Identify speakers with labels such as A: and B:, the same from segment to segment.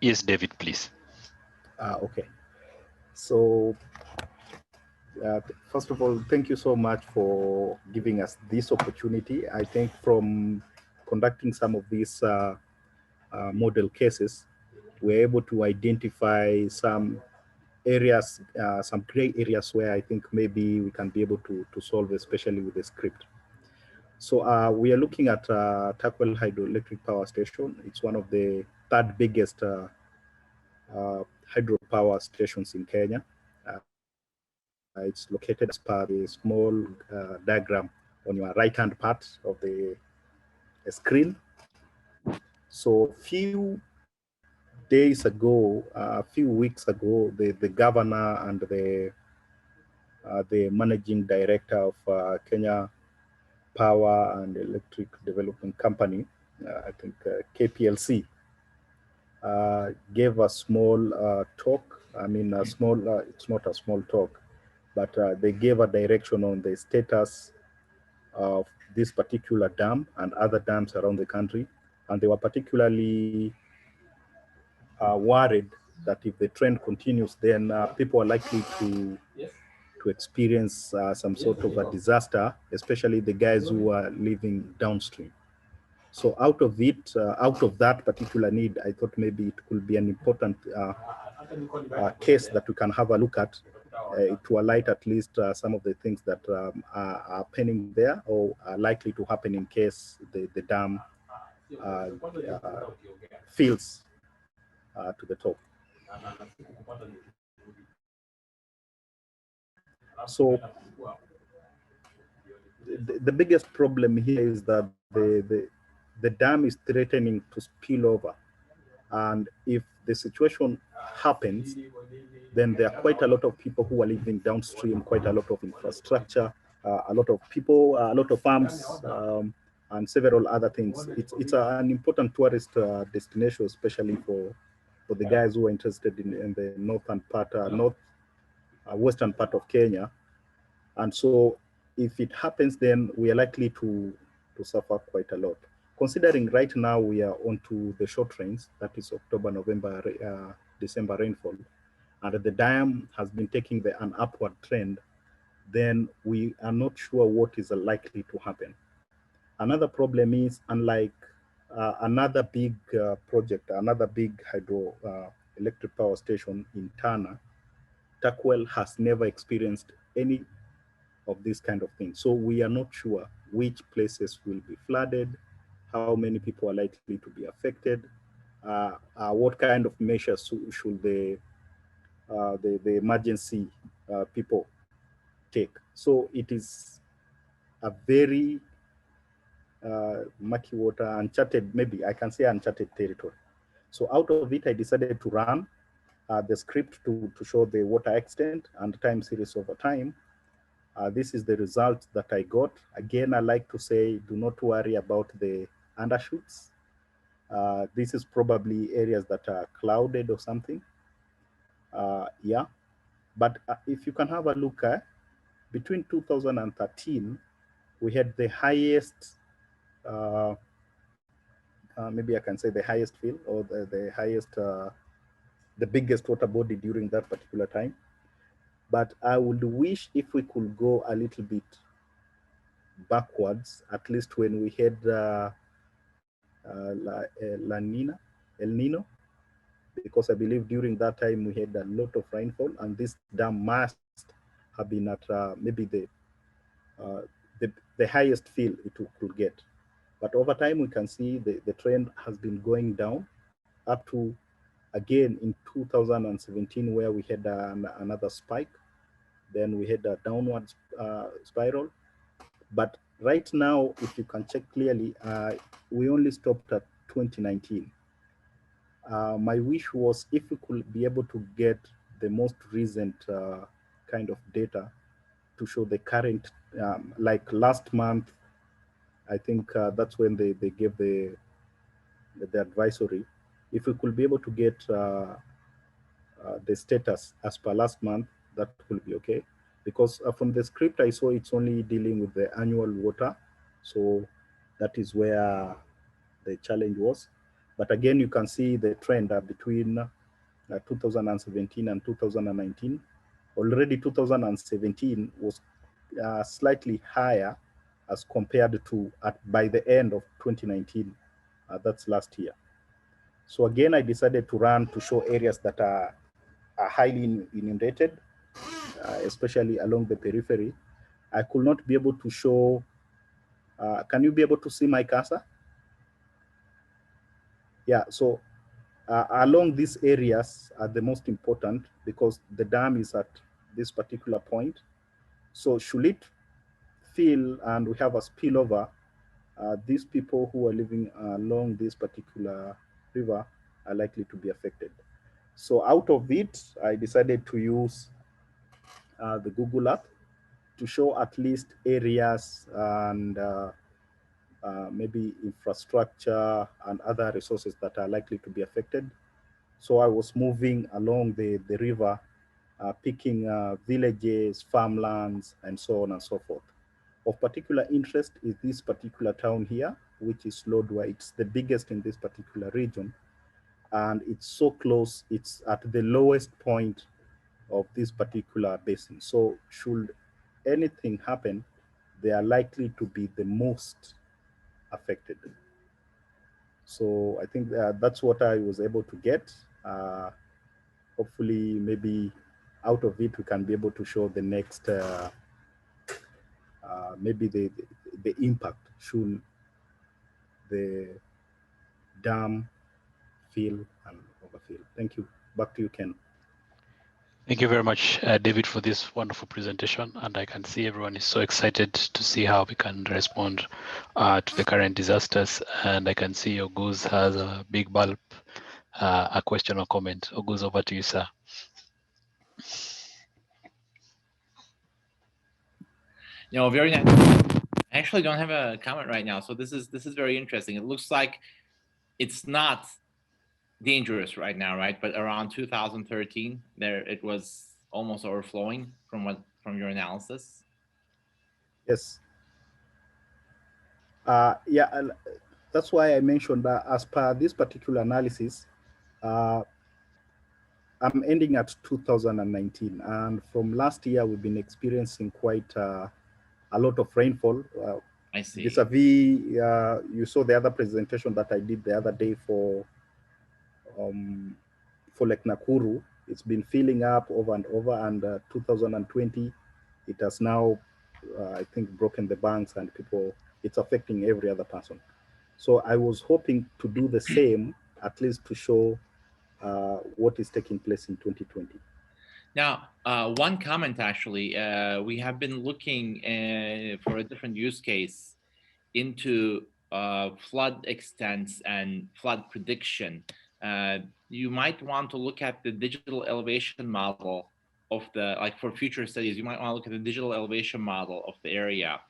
A: Yes, David, please.
B: Okay. So, first of all, thank you so much for giving us this opportunity. I think from conducting some of these model cases, we're able to identify some areas, some gray areas where I think maybe we can be able to solve, especially with the script. So we are looking at Takwel Hydroelectric Power Station. It's one of the third biggest hydropower stations in Kenya. It's located as per the small diagram on your right-hand part of the screen. So a few weeks ago, the governor and the managing director of Kenya Power and Electric Development Company, I think KPLC, gave a small talk. I mean, a small, it's not a small talk, but they gave a direction on the status of this particular dam and other dams around the country. And they were particularly worried that if the trend continues, then people are likely to experience some sort of a disaster, especially the guys who are living downstream. So out of that particular need, I thought maybe it could be an important case that we can have a look at to highlight at least some of the things that are happening there or are likely to happen in case the dam fills to the top. So the biggest problem here is that the dam is threatening to spill over. And if the situation happens, then there are quite a lot of people who are living downstream, quite a lot of infrastructure, a lot of people, a lot of farms, and several other things. It's an important tourist destination, especially for the guys who are interested in the western part of Kenya. And so if it happens, then we are likely to suffer quite a lot. Considering right now we are onto the short rains, that is October, November, December rainfall, and the dam has been taking an upward trend, then we are not sure what is likely to happen. Another problem is, unlike another big project, another big hydro electric power station in Tana, Takwel has never experienced any of this kind of thing. So we are not sure which places will be flooded, how many people are likely to be affected, what kind of measures should the emergency people take. So it is a very murky water, uncharted, maybe I can say uncharted territory. So out of it, I decided to run the script to show the water extent and time series over time. This is the result that I got. Again, I like to say, do not worry about the undershoots. This is probably areas that are clouded or something. Yeah, but if you can have a look at between 2013, we had the highest, uh, maybe I can say the highest fill or the highest, the biggest water body during that particular time. But I would wish if we could go a little bit backwards, at least when we had El Nino, because I believe during that time we had a lot of rainfall, and this dam must have been at maybe uh, the highest fill it could get. But over time, we can see the trend has been going down up to again in 2017, where we had another spike. Then we had a downward spiral. But right now, if you can check clearly, we only stopped at 2019. My wish was if we could be able to get the most recent kind of data to show the current, like last month, I think that's when they gave the advisory. If we could be able to get the status as per last month, that will be okay. Because from the script I saw, it's only dealing with the annual water. So that is where the challenge was. But again, you can see the trend between 2017 and 2019. Already 2017 was slightly higher as compared to by the end of 2019. That's last year. So again, I decided to run to show areas that are highly inundated, especially along the periphery. I could not be able to show. Can you be able to see my cursor? Yeah, so along these areas are the most important because the dam is at this particular point. So should it fill and we have a spillover, these people who are living along this particular river are likely to be affected. So out of it, I decided to use the Google app to show at least areas and maybe infrastructure and other resources that are likely to be affected. So I was moving along the river, picking villages, farmlands, and so on and so forth. Of particular interest is this particular town here, which is Lodwar. It's the biggest in this particular region, and it's so close. It's at the lowest point of this particular basin. So should anything happen, they are likely to be the most affected. So I think that's what I was able to get. Hopefully, maybe out of it, we can be able to show the next, maybe the impact should the dam fill and overfill. Thank you. Back to you, Ken.
A: Thank you very much, David, for this wonderful presentation. And I can see everyone is so excited to see how we can respond to the current disasters. And I can see Oguz has a big bulb, a question or comment. Oguz, over to you, sir.
C: No, very nice. I actually don't have a comment right now, so this is very interesting. It looks like it's not dangerous right now, right? But around 2013, there it was almost overflowing from your analysis.
B: Yes. Yeah, that's why I mentioned that as per this particular analysis, I'm ending at 2019, and from last year we've been experiencing quite a lot of rainfall.
C: I see.
B: Vis-a-vis, you saw the other presentation that I did the other day for Lake Nakuru. It's been filling up over and over, and 2020, it has now, I think, broken the banks, and it's affecting every other person. So I was hoping to do the same, at least to show what is taking place in 2020.
C: Now, one comment actually, we have been looking for a different use case into flood extents and flood prediction. You might want to look at the digital elevation model of for future studies, you might want to look at the digital elevation model of the area.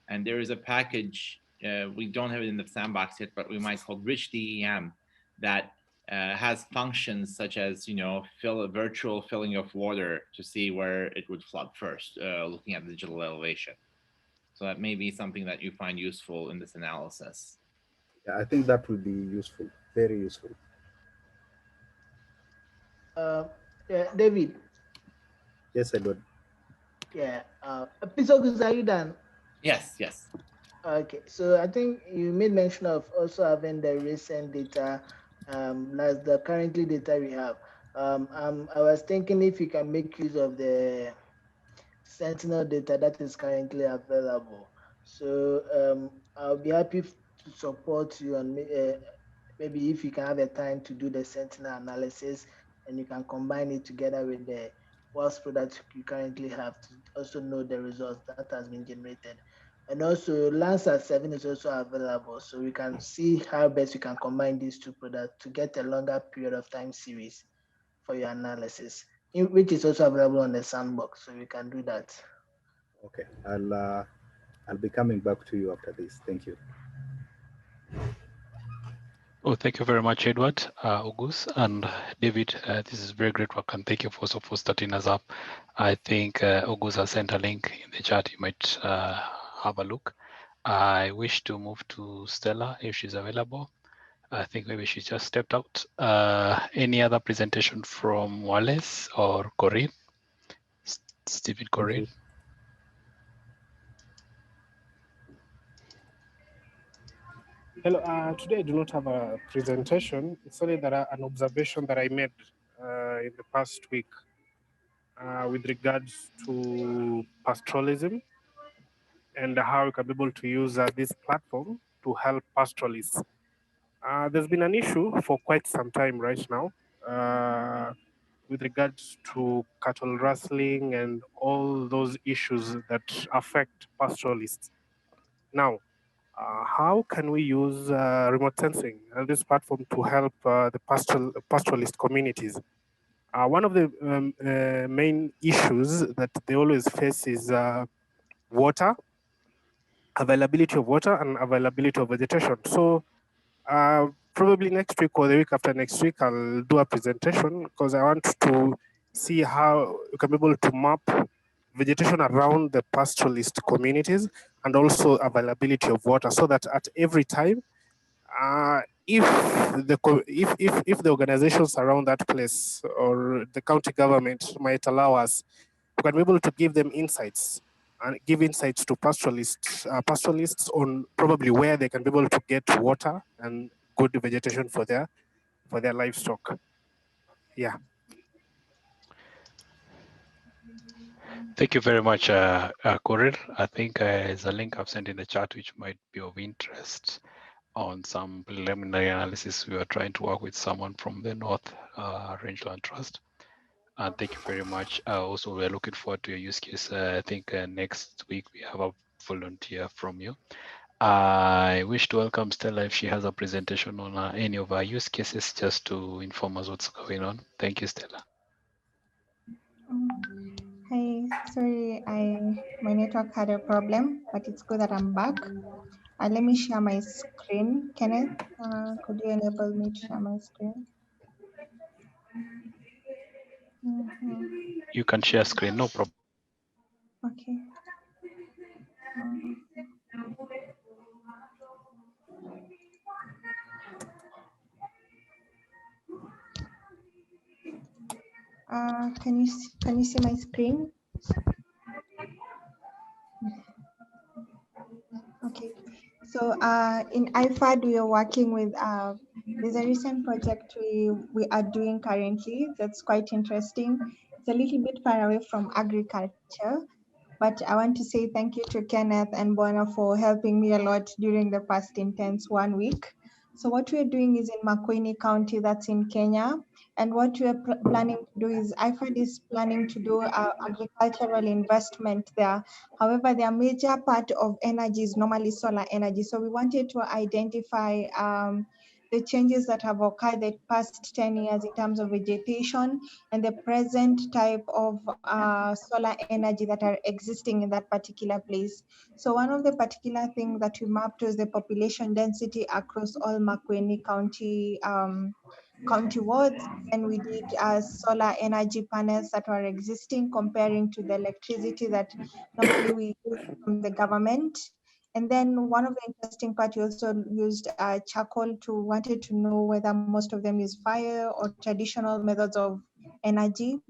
C: And there is a package, we don't have it in the sandbox yet, but we might call Rich DEM that has functions such as, fill a virtual filling of water to see where it would flood first, looking at digital elevation. So that may be something that you find useful in this analysis.
B: Yeah, I think that will be useful, very useful.
D: Yeah, David.
B: Yes, Edward.
D: Yeah. Please, August, are you done?
C: Yes.
D: Okay. So I think you made mention of also having the recent data, as the currently data we have. I was thinking if you can make use of the Sentinel data that is currently available. So I'll be happy to support you on maybe if you can have a time to do the Sentinel analysis, and you can combine it together with the WASP product you currently have to also know the results that has been generated. And also Landsat 7 is also available, so we can see how best you can combine these two products to get a longer period of time series for your analysis, which is also available on the sandbox, so we can do that.
B: Okay, I'll be coming back to you after this. Thank you.
A: Oh, thank you very much, Edward, August, and David. This is very great work, and thank you also for starting us up. I think August has sent a link in the chat. You might have a look. I wish to move to Stella if she's available. I think maybe she just stepped out. Any other presentation from Wallace or Corinne? Stephen, Corinne?
E: Hello, today I do not have a presentation. It's only that an observation that I made in the past week with regards to pastoralism and how we can be able to use this platform to help pastoralists. There's been an issue for quite some time right now with regards to cattle rustling and all those issues that affect pastoralists. Now, how can we use remote sensing and this platform to help the pastoralist communities? One of the main issues that they always face is water, availability of water and availability of vegetation. So probably next week or the week after next week, I'll do a presentation because I want to see how you can be able to map vegetation around the pastoralist communities and also availability of water so that at every time, if the organizations around that place or the county government might allow us, we can be able to give them insights and give insights to pastoralists on probably where they can be able to get water and good vegetation for their livestock. Yeah.
A: Thank you very much, Corinne. I think there's a link I've sent in the chat which might be of interest on some preliminary analysis. We are trying to work with someone from the North Rangeland Trust. And thank you very much. Also, we're looking forward to your use case. I think next week we have a volunteer from you. I wish to welcome Stella if she has a presentation on any of our use cases, just to inform us what's going on. Thank you, Stella.
F: Hi, sorry, my network had a problem, but it's good that I'm back. Let me share my screen. Kenneth, could you enable me to share my screen?
A: You can share screen, no problem.
F: Okay. Can you see my screen? Okay. So in IFAD, we are working with there's a recent project we are doing currently that's quite interesting. It's a little bit far away from agriculture, but I want to say thank you to Kenneth and Bona for helping me a lot during the past intense 1 week. So what we're doing is in Makueni County, that's in Kenya. And what we're planning to do is IFAD is planning to do agricultural investment there. However, their major part of energy is normally solar energy. So we wanted to identify the changes that have occurred the past 10 years in terms of vegetation and the present type of solar energy that are existing in that particular place. So one of the particular things that we mapped was the population density across all Makueni County county wards. Then we did solar energy panels that were existing comparing to the electricity that normally we use from the government. And then one of the interesting part, we also used charcoal wanted to know whether most of them use fire or traditional methods of energy.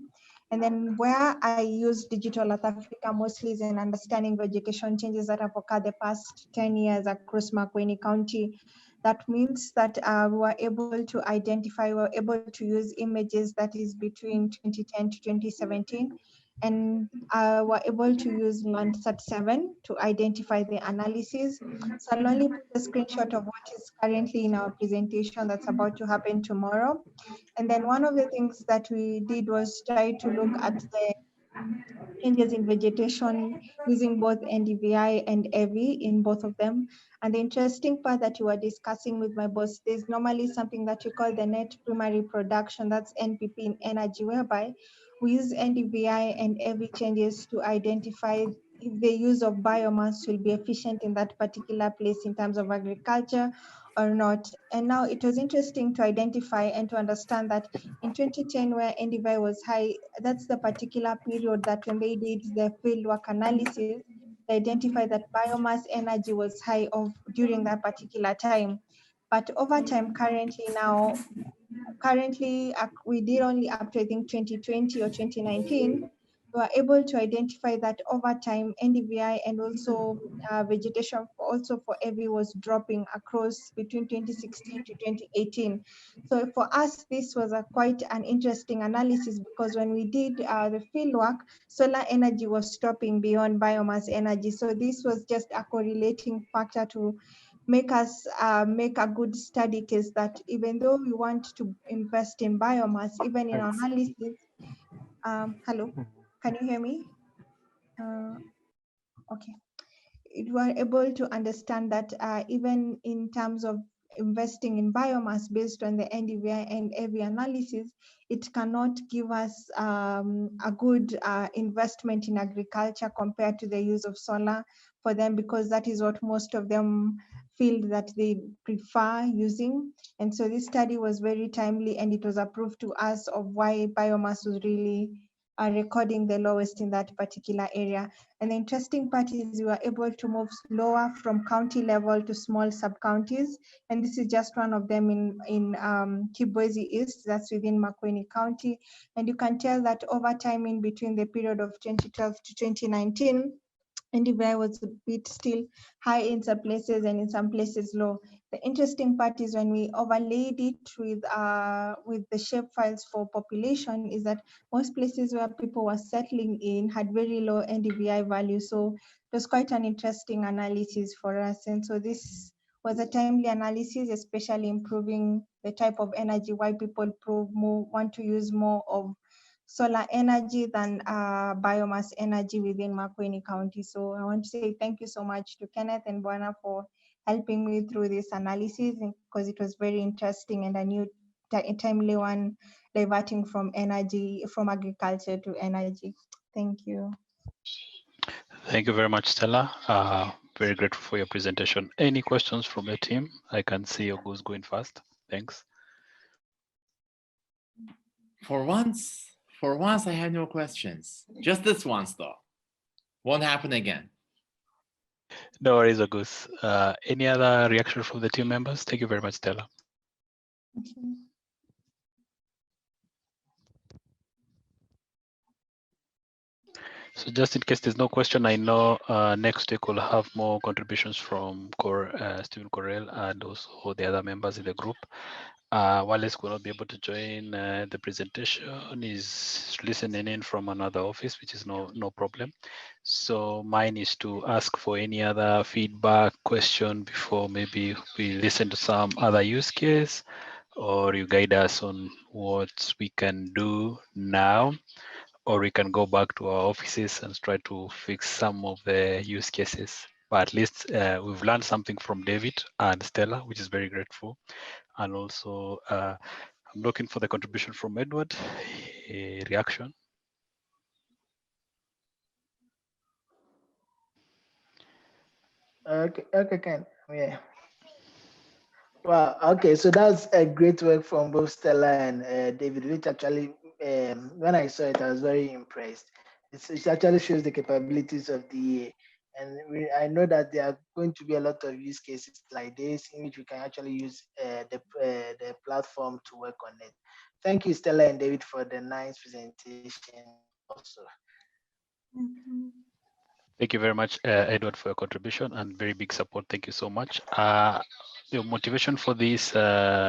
F: And then where I use digital Earth Africa mostly is in understanding vegetation changes that have occurred the past 10 years across Makueni County. That means that we were able to identify, we were able to use images that is between 2010 to 2017. And we're able to use Landsat 7 to identify the analysis. So I'll only put a screenshot of what is currently in our presentation that's about to happen tomorrow. And then one of the things that we did was try to look at the changes in vegetation using both NDVI and EVI in both of them. And the interesting part that you were discussing with my boss, there's normally something that you call the net primary production, that's NPP in energy, whereby we use NDVI and EVI changes to identify if the use of biomass will be efficient in that particular place in terms of agriculture or not. And now it was interesting to identify and to understand that in 2010, where NDVI was high, that's the particular period that when they did the fieldwork analysis, they identified that biomass energy was high during that particular time. But over time, currently we did only up to I think 2020 or 2019. We were able to identify that over time, NDVI and also vegetation also for EVI was dropping across between 2016 to 2018. So for us, this was quite an interesting analysis, because when we did the field work, solar energy was stopping beyond biomass energy. So this was just a correlating factor to make us make a good study case that even though we want to invest in biomass, even in analysis. Hello, can you hear me? Okay. We were able to understand that even in terms of investing in biomass based on the NDVI and EVI analysis, it cannot give us a good investment in agriculture compared to the use of solar for them, because that is what most of them feel that they prefer using. And so this study was very timely, and it was approved to us of why biomass was really recording the lowest in that particular area. And the interesting part is we were able to move lower from county level to small sub-counties. And this is just one of them in Kibwezi East, that's within Makueni County. And you can tell that over time in between the period of 2012 to 2019, NDVI was a bit still high in some places and in some places low. The interesting part is when we overlaid it with the shapefiles for population, is that most places where people were settling in had very low NDVI value. So it was quite an interesting analysis for us. And so this was a timely analysis, especially improving the type of energy, why people want to use more of solar energy than biomass energy within Makueni County. So I want to say thank you so much to Kenneth and Buana for helping me through this analysis, because it was very interesting and a new timely one, diverting from agriculture to energy. Thank you.
A: Thank you very much, Stella. Very grateful for your presentation. Any questions from the team? I can see your goes going fast. Thanks.
C: For once, I have no questions. Just this once, though. Won't happen again.
A: No worries, Agus. Any other reaction from the team members? Thank you very much, Stella. So just in case there's no question, I know next week we'll have more contributions from Stephen Correll and also the other members in the group. Wallace will not be able to join the presentation. Is listening in from another office, which is no problem. So mine is to ask for any other feedback, question before maybe we listen to some other use case, or you guide us on what we can do now, or we can go back to our offices and try to fix some of the use cases. But at least we've learned something from David and Stella, which is very grateful. And also, I'm looking for the contribution from Edward, a reaction.
D: Okay, Ken. Yeah. Wow. Okay, so that's a great work from both Stella and David, which actually, when I saw it, I was very impressed. It actually shows the capabilities of the, and I know that there are going to be a lot of use cases like this in which we can actually use the platform to work on it. Thank you, Stella and David, for the nice presentation also.
A: Thank you very much, Edward, for your contribution and very big support. Thank you so much. The motivation for these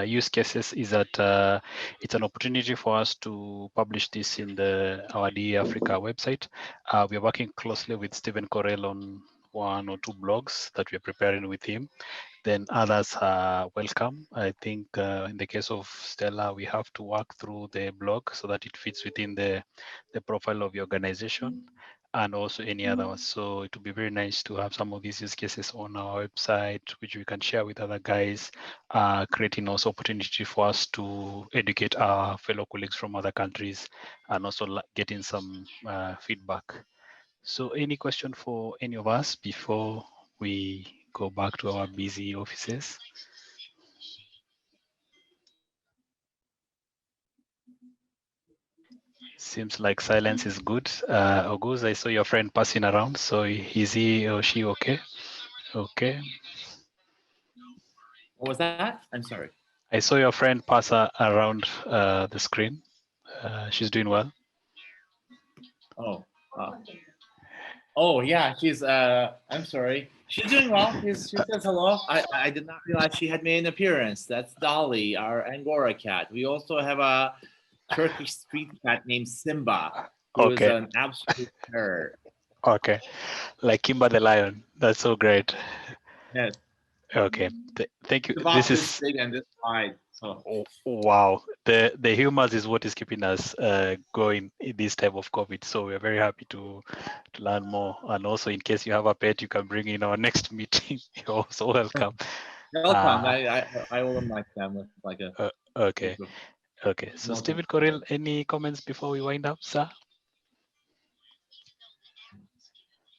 A: use cases is that it's an opportunity for us to publish this in our DE Africa website. We are working closely with Stephen Correll on 1 or 2 blogs that we are preparing with him. Then others are welcome. I think in the case of Stella, we have to work through the blog so that it fits within the profile of the organization and also any other ones. So it would be very nice to have some of these use cases on our website, which we can share with other guys, creating also opportunity for us to educate our fellow colleagues from other countries and also getting some feedback. So any question for any of us before we go back to our busy offices? Seems like silence is good. August, I saw your friend passing around. So is he or she okay? Okay.
C: What was that? I'm sorry.
A: I saw your friend pass her around the screen. She's doing well.
C: Oh. Oh yeah, she's I'm sorry. She's doing well. She says hello. I did not realize she had made an appearance. That's Dolly, our Angora cat. We also have a Turkish street cat named Simba, who is
A: Okay.
C: an absolute terror.
A: Okay. Like Kimba the lion. That's so great.
C: Yes.
A: Okay. Thank you.
C: It's about
A: This
C: this
A: is
C: big and this wide. So
A: wow. The humor is what is keeping us going in this time of COVID. So we're very happy to learn more. And also, in case you have a pet, you can bring in our next meeting. You're also welcome.
C: welcome. I will invite them with like a
A: Okay. Okay. So
C: multi-
A: Stephen Correll, any comments before we wind up, sir?